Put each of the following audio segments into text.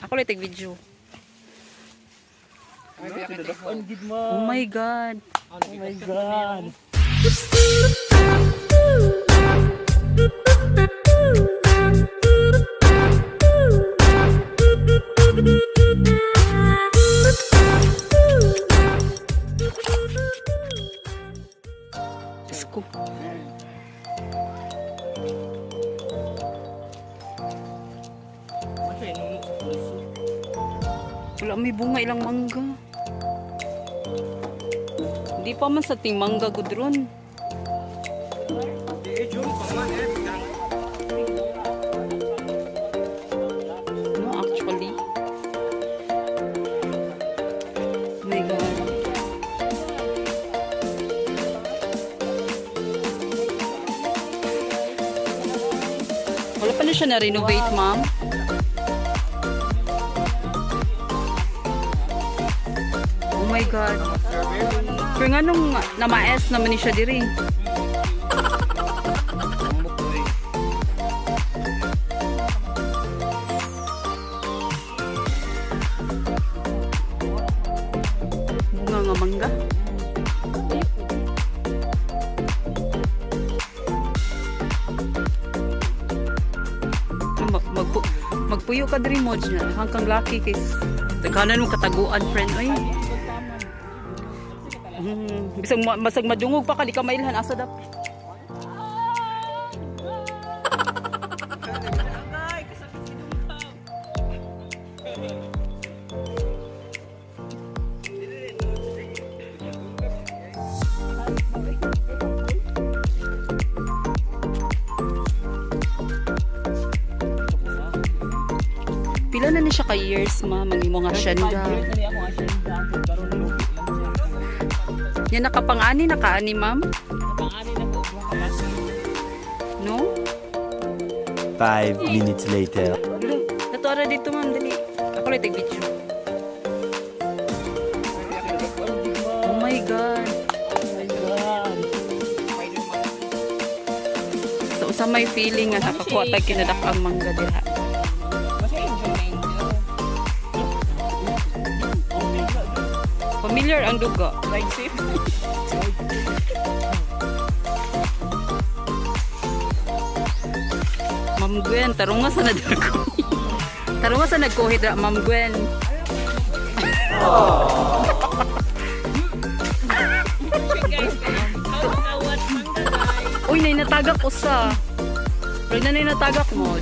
Ako lang tag-video. Oh Oh my God. Oh my God. Diyos ko. Wala, may bunga ilang mangga. Hindi pa man sa ting mangga gudron. No, actually. Oh my God. Wala pa na siya na-renovate, ma'am. Oh my God. Pero nga nung na-maes naman ni siya diri. Bunga nga mangga. Magpuyo ka diri mo dyan. Hanggang lucky kay taghanan mo kataguan, friend. Ay. Basag madungog pa ka, di ka mailhan. Asa dap? Pila na ni siya ka years, ma? Maging mga asyenda. Yan nakapang-ani, naka-ani, ma'am? No? 5 minutes later. Natuara dito, ma'am. Dali. Ako lang tag-video. Oh my God. So, sa may feeling nga nakakuha tayo kinadak ang mangga diha. Familiar ang dugo. Like safe. Ma'am Gwen, tarong nga sa nagkuhid. Tarong nga sa nagkuhid, Ma'am Gwen. Uy, natagak ko sa. Pero na natagak mo.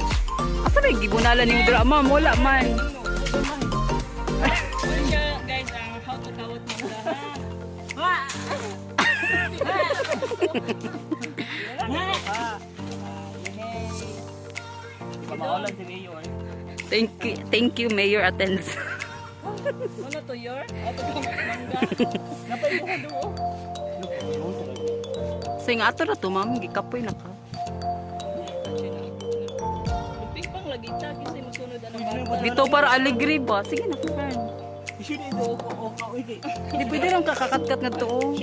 Asa na yung gibunalan yung drama? Wala man. Thank you, Mayor Atens. Ano to, Yor? Ato ka mangga. Napay mo do. So yung ato na to, ma'am, gikapoy na ka. Ping-pang lagi ta kasi musunod ang bata. Dito para aligri ba? Sige na, friend. Isun ito o kay. Di pwede lang kakakatkat nga to.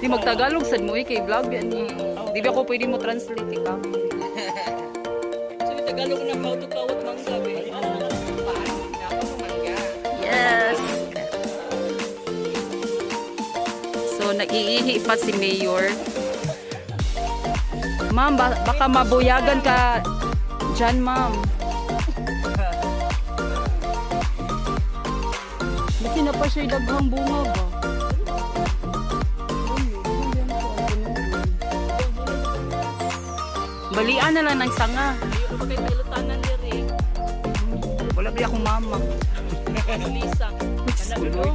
Di magtagalog sad mo kay vlog yan ni. Di ba ako pwede mo translate ikaw? So Tagalog na how to kawat mangga be. Yes. So nag-iihi pa si Mayor. Ma'am, baka mabuyagan ka dyan, ma'am. Kasi na pa siya daghang bunga ba? Balian na lang ng sanga. Ayun pa kay pilutanan diri. Wala ba akong mama? Lisa. Anak ko.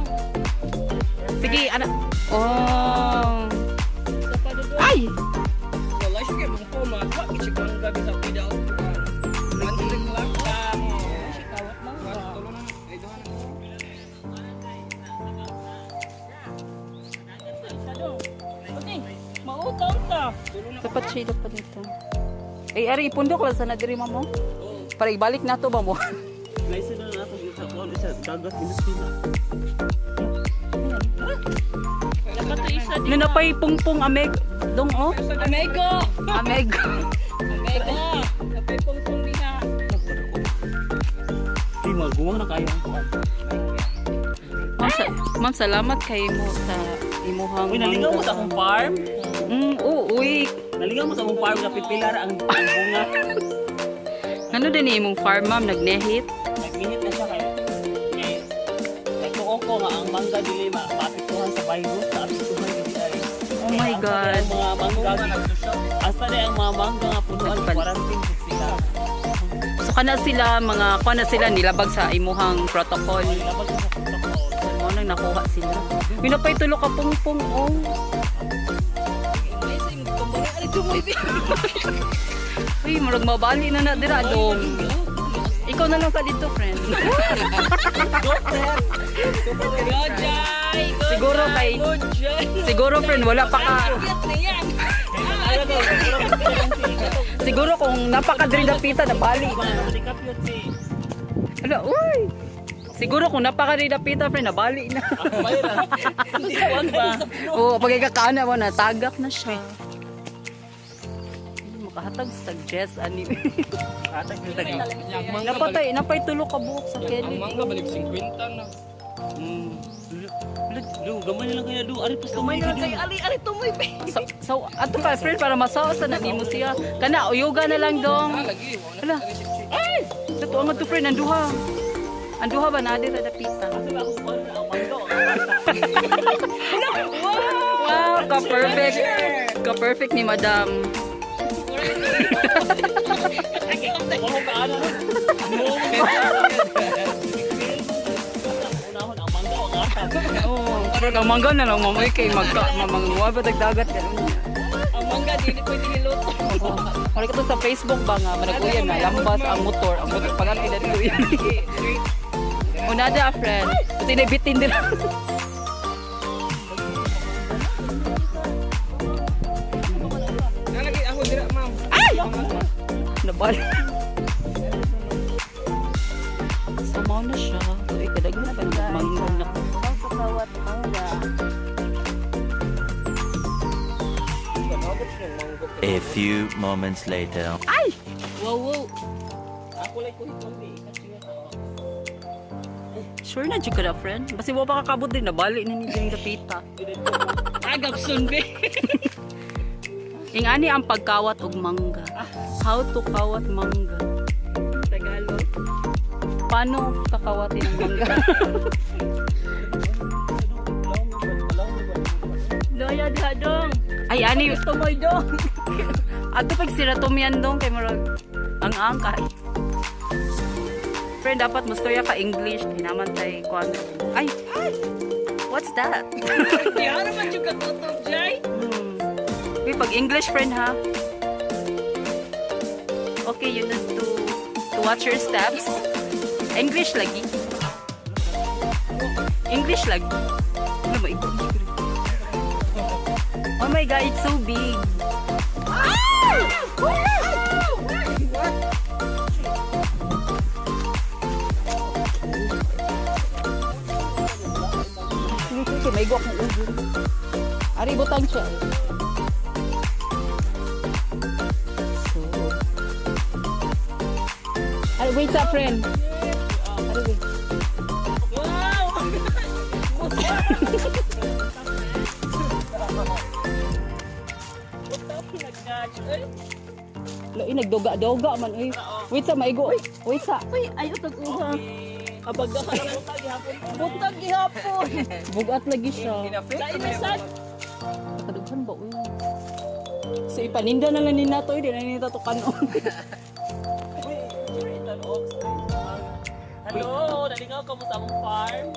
Sige, anak. Oh. Sa padudo. Ay! Wala siya kay mong puma. Wa kici kang gabi sa pida. Nandiling lang ka. Si kawat mangga. Ay dohan. Okay, mautaw ta. Dapat siya dapat dito. Eh, ari ipundok lang sa nadiri mo. Para ibalik na to ba mo? Laisa na nato sa kon sa dagat industry na. Dapat isa di. Nanapay pungpong ameg. Dong oh. Amego. Ameg. Amego. Napay pong diha. magbuwang na kayo. Ma'am, salamat kay mo sa imuhang Uy, naligaw mo sa akong farm. Uy. Naligaw mo sa akong farm na pipilar ang bunga. Ano din imong farm, ma'am? Nagnehit? Nagminit na siya kayo. Nagtuo ko nga ang mangga dili mapituhan sa virus sa apituhan dili ay. Oh my God. Mga mangga hasta na ang mga mangga nga punuan quarantine sila. So kana sila nilabag sa imuhang protocol. Labag sa protocol. Mo nang nakuha sila. Minapay tulo ka pungpung oh. Uy, murag mabali na dira dong. Ikaw na lang sa dito, friend. Siguro friend wala pa ka. Siguro kung napakadiri na pita na bali na. Ala, uy. Siguro kung napakadiri na pita, friend, na bali na. Oo, pag ikakaana mo na, tagak na siya. Makahatag sa Jess, ani. Napay tulo ka buhok sa Kelly. Ang mangga balik 50 na. Du, gamay na lang kaya du. Ari pas gamay na kay Ali tumoy be. So, ato ka, friend, para masaosan na nimo siya. Kana, uyuga na lang dong. Lagi, Ala. Ay! Ito ang to friend, anduha. Anduha ba na dito na pita? kasi ako ko na ang mangga. Wow, ka-perfect. Ka-perfect ni Madam. Ako kaano. Unahon ang mangga ang ata. Oh, pero ang mangga na lang mamoy kay mamanguwa ba dagdagat ganun. Ang mangga dili pwede niluto. Wala ka to sa Facebook ba nga managuyan na lambas ang motor pag ang ilan ko yan. Unada friend. Ito na bitin nila. Nalagi ako dira, ma'am. Nabal. Samaw na siya. Uy, kadaghan na ba ng mangga na ko? A few moments later. Ay! Wow. Ako like ko hitong di kasi Sure na dyan ka na, friend. Basi mo pa kakabot din. Nabali na niya yung dapita. Agapson be. Ing ani ang pagkawat og mangga. How to kawat mangga. Tagalog. Paano kakawatin ang mangga? Loya diha dong. Ay, ani. Tumoy dong. Ato pag sira tumiyan dong kay marag ang angkay. Friend, dapat mustoya ka English. Di naman tayo kuan. Ay! What's that? Di ano man yung katutok, Jay? Uy, pag English, friend, ha? Okay, you need to watch your steps. English lagi. English lagi. Ano ba ito? Oh my God, it's so big. Sige, may gawak ng ulo. Ari, butang siya. So. Ari, wait sa friend. Ari, wait. Wow! Loy, nagdoga-doga man. Uy. Wait sa, maigo. Wait sa. Uy, ayaw tag-uha. Abag ka lang butag gihapon. Bugat lagi siya. Sa inasan. Kadughan ba? Uy. So, ipaninda na lang ni nato. Hindi na nito to kanon. Hello, nalingaw ka mo sa among farm?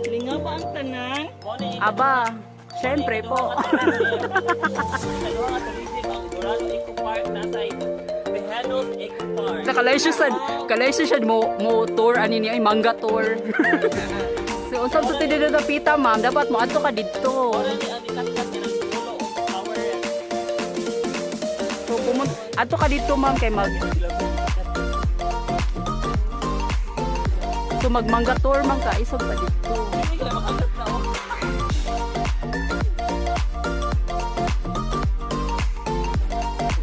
Lingaw pa ang tanan. Aba, syempre po. Dalawa nga tulisin ang Dorado Eco Park nasa Tejanos Eco Park. Kalay siya mo tour ani niya ay mangga tour. So usab sa tidid na pita ma'am, dapat mo adto ka didto. So adto ka dito ma'am kay So magmangga tour man ka isog pa dito.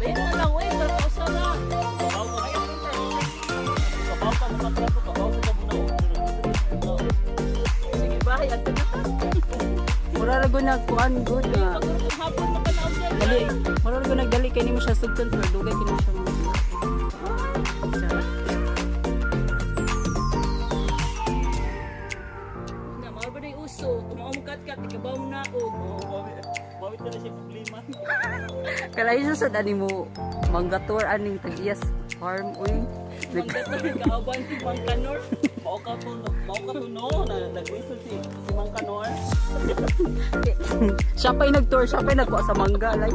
Lain na lang, wait. Tarkosa na. Kabaw pa mo sa plato, kabaw sa go nagkuan good nga. Hapon makanaw dyan. Dali, marami ko nagdali kay nimo siya sugton pero dugay kini siya. Na mao ba day uso, tumaw mo kat-kat ikabaw mo na ako. Bawit na siya problema. Kalay sa sad ani mo manggator aning tag-iyas farm uy. Manggator kaaban si Mang Kanor. Mao ka to no na nag-listen si Mang Kanor. Siya pa'y nag-tour, siya pa'y nagkuha sa mangga lay.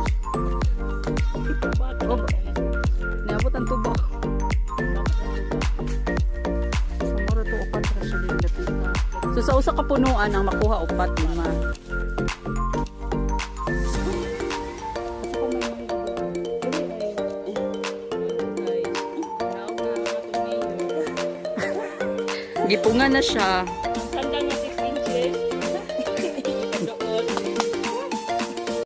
Oh, niabot ang tubo. Sa moro to upat ra siya din dapit. So sa usa ka punuan ang makuha upat lima. Gipungan na siya.